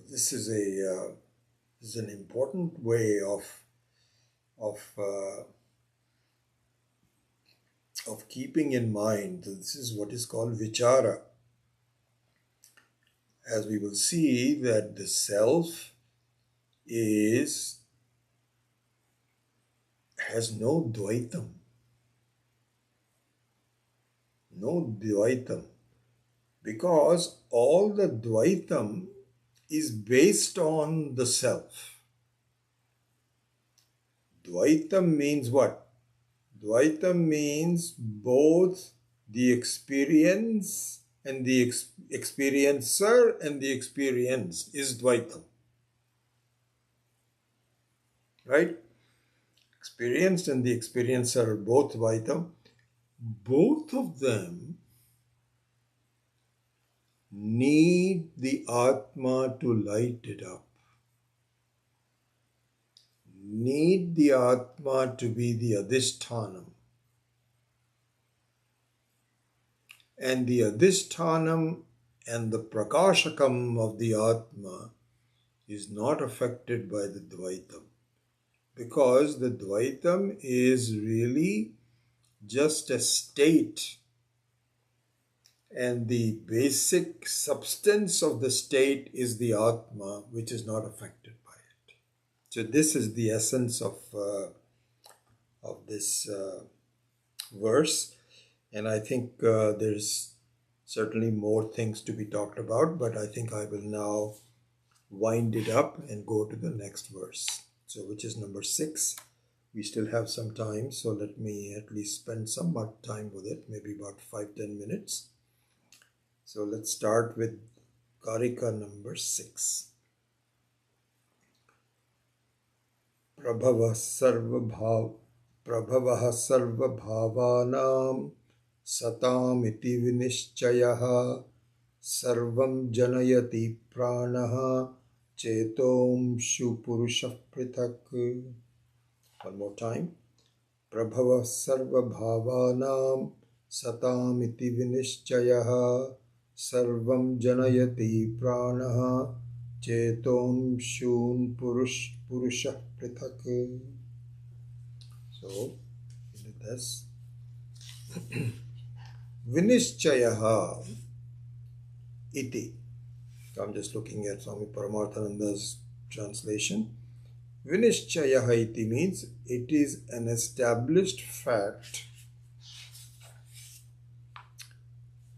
This is an important way of keeping in mind. This is what is called vichara. As we will see that the self has no dvaitam. No dvaitam. Because all the dvaitam is based on the self. Dvaitam means what? Dvaitam means both the experience and the experiencer and the experience is Dvaitam. Right? Experienced and the experiencer are both Dvaitam. Both of them need the Atma to light it up. Need the Atma to be the Adhishthanam. And the Adhishthanam and the Prakashakam of the Atma is not affected by the Dvaitam. because the Dvaitam is really just a state, and the basic substance of the state is the Atma, which is not affected by it. So this is the essence of this verse, and I think there's certainly more things to be talked about, but I think I will now wind it up and go to the next verse, so which is number 6. We still have some time, so let me at least spend some more time with it, maybe about 5-10 minutes. So let's start with Karika number 6. Prabhavah sarvabhavanam satam iti vinishchayaha sarvam janayati pranaha chetomshu purusha prithak. One more time. Prabhavah sarvabhavanam satam iti vinishchayaha sarvam janayati pranaha chetomshu purusha prithak. So, with this, Vinishchayaha iti. I'm just looking at Swami Paramarthananda's translation. Vinishchayaha iti means it is an established fact.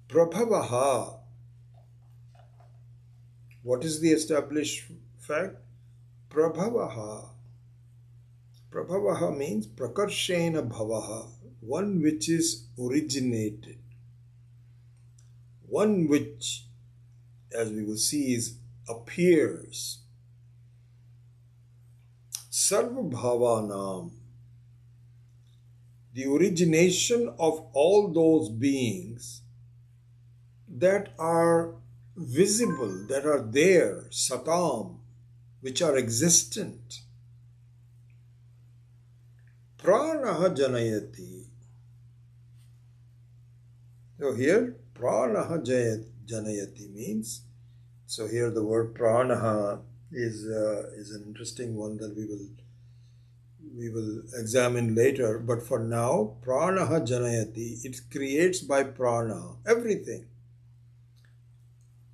Prabhavaha. What is the established fact? Prabhavaha. Prabhavaha means prakarshena bhavaha, one which is originated, one which, as we will see, appears. Sarva bhavanam, the origination of all those beings that are visible, that are there, satam, which are existent. Pranaha janayati. So here, pranaha janayati means, so here the word pranaha is an interesting one that we will examine later. But for now, pranaha janayati, it creates by prana everything.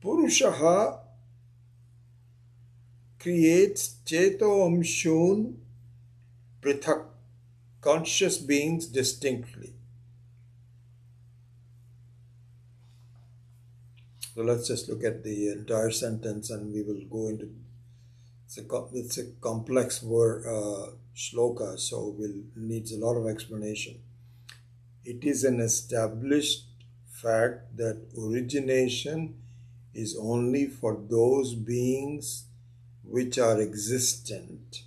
Purushaha creates cheto amshun prithak, conscious beings distinctly. So let's just look at the entire sentence and we will go into, it's a complex word, shloka, so needs a lot of explanation. It is an established fact that origination is only for those beings which are existent.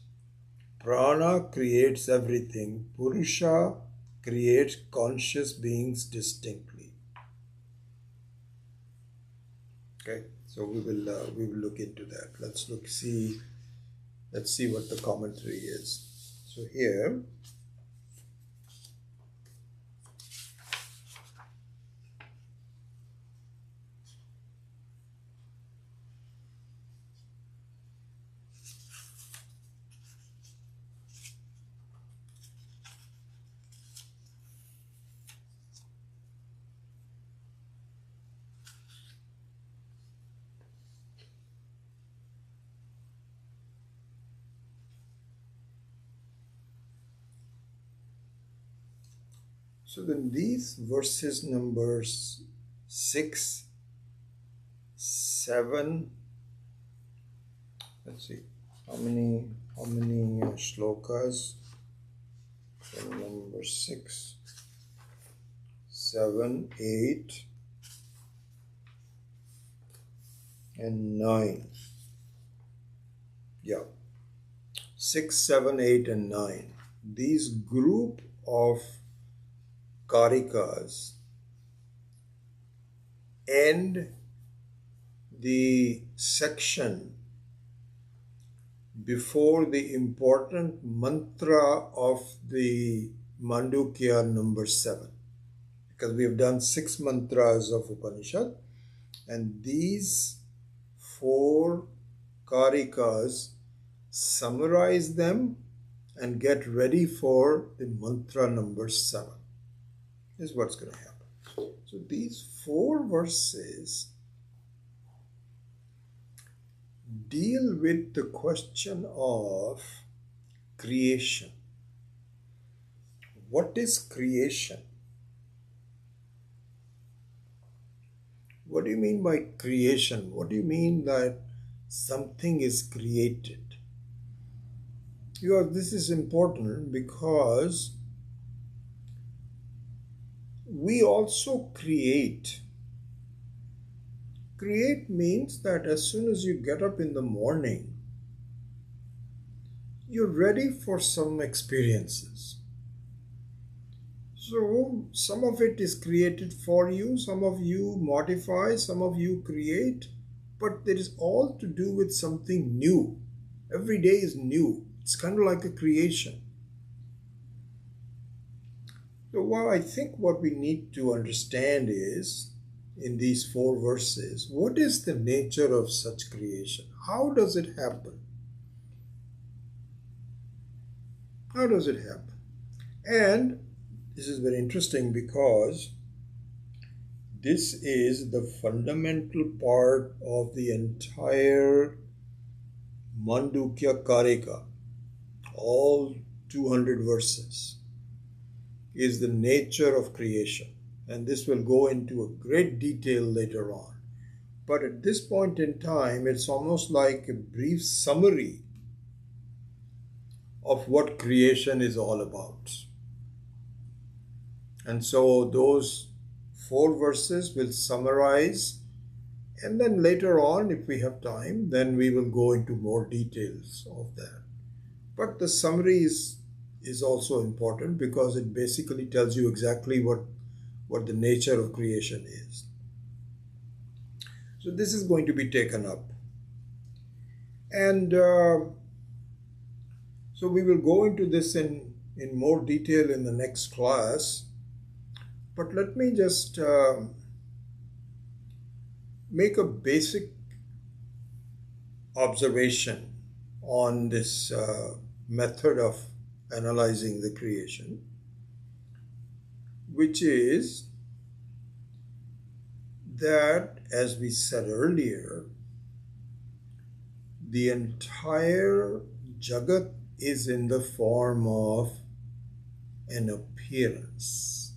Prana creates everything. Purusha creates conscious beings distinctly. Okay, so we will look into that. Let's see what the commentary is. So here, so then these verses numbers 6, 7, let's see, how many shlokas? So number 6, 7, 8, and 9. Yeah, 6, 7, 8, and 9. These group of Karikas end the section before the important mantra of the Mandukya number 7, because we have done 6 mantras of Upanishad, and these 4 Karikas summarize them and get ready for the mantra number 7. Is what's going to happen. So these 4 verses deal with the question of creation. What is creation? What do you mean by creation? What do you mean that something is created? This is important because we also create. Create means that as soon as you get up in the morning, you're ready for some experiences. So some of it is created for you, some of you modify, some of you create, but it is all to do with something new. Every day is new. It's kind of like a creation. So I think what we need to understand is, in these 4 verses, what is the nature of such creation? How does it happen? How does it happen? And this is very interesting because this is the fundamental part of the entire Mandukya Karika. All 200 verses is the nature of creation. And this will go into a great detail later on. But at this point in time, it's almost like a brief summary of what creation is all about. And so those 4 verses will summarize, and then later on, if we have time, then we will go into more details of that. But the summary is also important because it basically tells you exactly what the nature of creation is. So this is going to be taken up. And so we will go into this in more detail in the next class. But let me just make a basic observation on this method of analyzing the creation, which is that, as we said earlier, the entire Jagat is in the form of an appearance.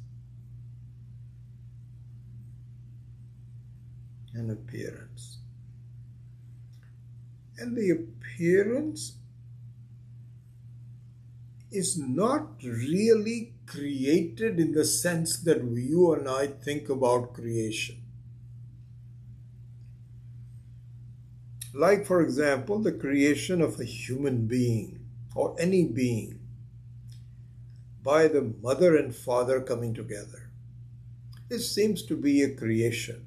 An appearance. And the appearance is not really created in the sense that you and I think about creation. Like, for example, the creation of a human being or any being by the mother and father coming together. This seems to be a creation.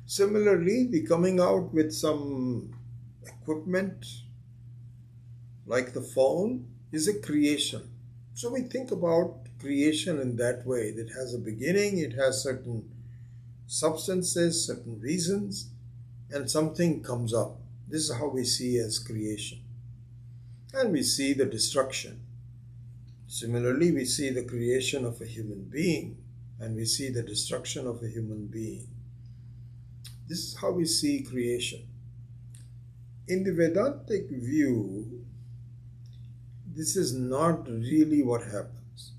Similarly, the coming out with some equipment like the phone is a creation. So we think about creation in that way. It has a beginning, it has certain substances, certain reasons, and something comes up. This is how we see as creation. And we see the destruction. Similarly, we see the creation of a human being, and we see the destruction of a human being. This is how we see creation. In the Vedantic view, this is not really what happens.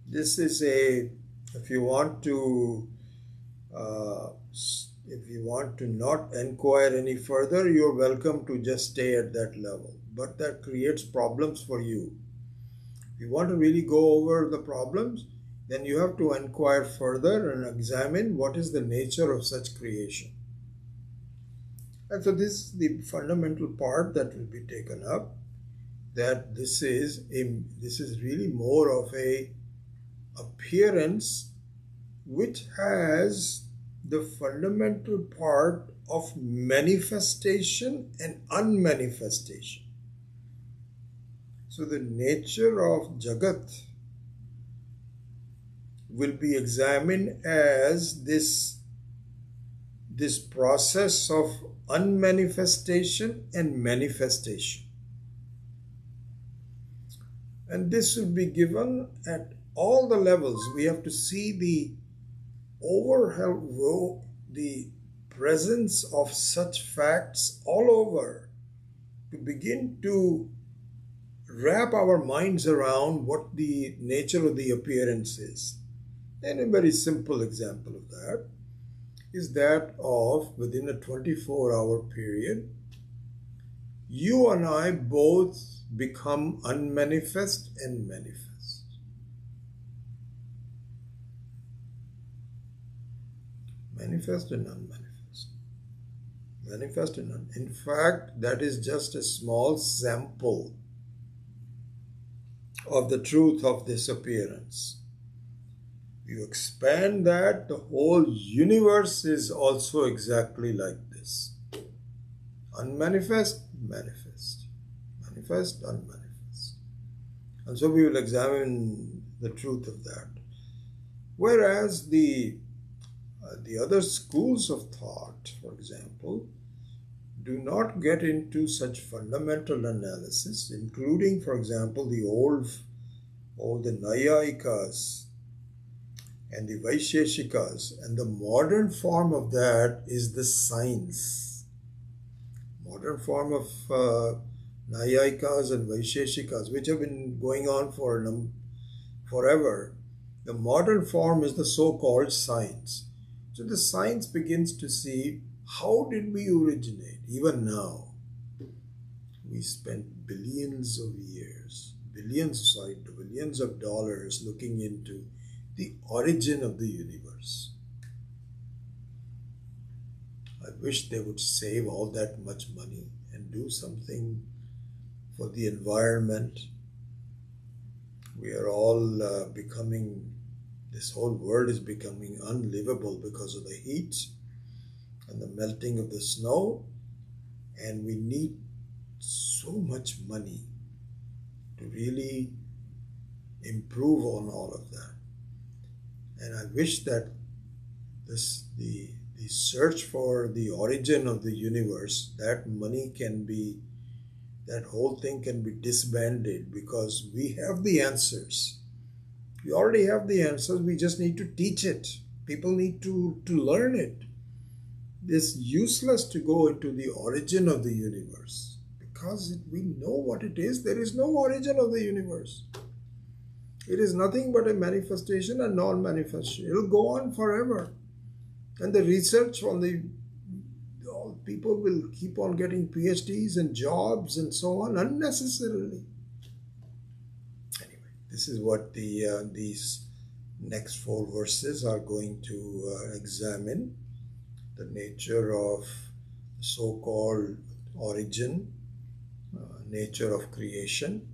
This is if you want to not inquire any further, you're welcome to just stay at that level. But that creates problems for you. If you want to really go over the problems, then you have to inquire further and examine what is the nature of such creation. And so this is the fundamental part that will be taken up, that this is really more of a appearance which has the fundamental part of manifestation and unmanifestation. So the nature of Jagat will be examined as this process of unmanifestation and manifestation. And this will be given at all the levels. We have to see the overall, the presence of such facts all over to begin to wrap our minds around what the nature of the appearance is. And a very simple example of that is that of within a 24-hour period, you and I both become unmanifest and manifest. Manifest and unmanifest. Manifest and unmanifest. In fact, that is just a small sample of the truth of this appearance. You expand that, the whole universe is also exactly like this. Unmanifest, manifest. Manifest, unmanifest. And so we will examine the truth of that. Whereas the other schools of thought, for example, do not get into such fundamental analysis, including, for example, the Nayayikas and the Vaisheshikas, and the modern form of that is the science. Modern form of Nayayikas and Vaisheshikas, which have been going on for forever. The modern form is the so-called science. So the science begins to see, how did we originate? Even now, we spent billions of dollars looking into the origin of the universe. I wish they would save all that much money and do something for the environment. We are all this whole world is becoming unlivable because of the heat and the melting of the snow, and we need so much money to really improve on all of that. And I wish that the search for the origin of the universe, that whole thing can be disbanded, because we have the answers. We already have the answers, we just need to teach it. People need to learn it. It's useless to go into the origin of the universe, because we know what it is. There is no origin of the universe. It is nothing but a manifestation and non-manifestation. It will go on forever. And the research on all people will keep on getting PhDs and jobs and so on unnecessarily. Anyway, this is what these next 4 verses are going to examine. The nature of so-called origin, nature of creation,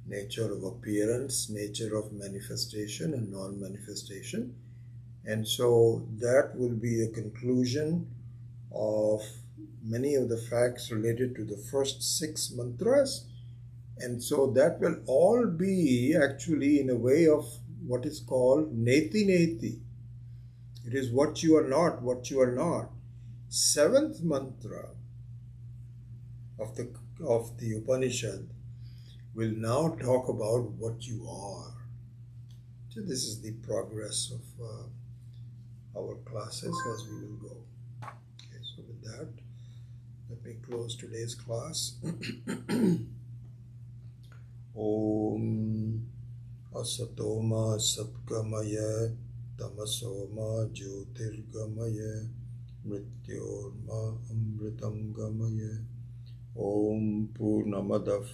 nature of appearance, nature of manifestation and non-manifestation. And so that will be a conclusion of many of the facts related to the first 6 mantras. And so that will all be actually in a way of what is called neti neti. It is what you are not, what you are not. 7th mantra of the Upanishad will now talk about what you are. So this is the progress of our classes as we will go. Okay, so with that, let me close today's class. Om Asatoma Satgamaya Tamasoma Jyotirgamaya Mrityorma Amritam Gamaya. Om Purnamadav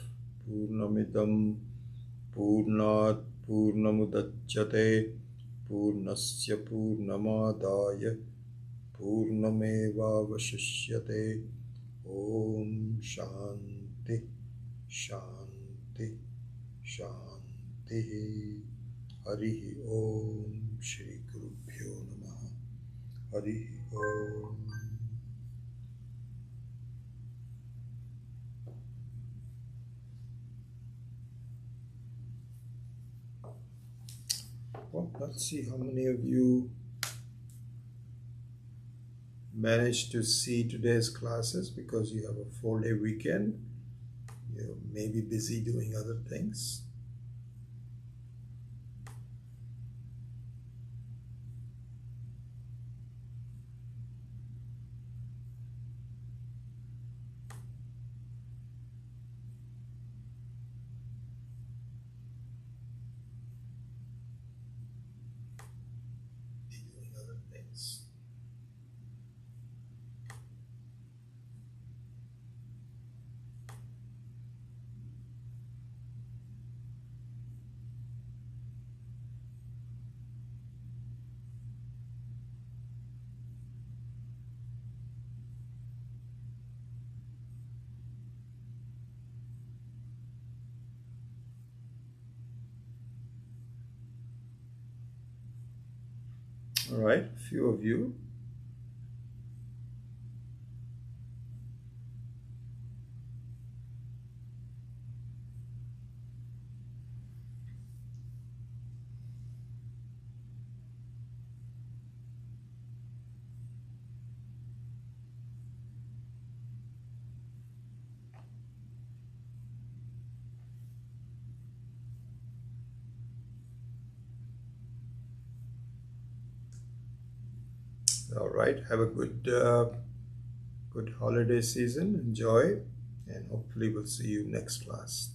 Purnamidam Purnat Purnamudachyate Purnasya Purnamadaya Purnamevavashishyate. Om Shanti Shanti Shanti. Hari Om Shri Gurubhyo Namaha. Hari Om. Well, let's see how many of you managed to see today's classes because you have a 4-day weekend. You may be busy doing other things. Doing other things. All right, a few of you. All right, have a good holiday season. Enjoy, and hopefully we'll see you next class.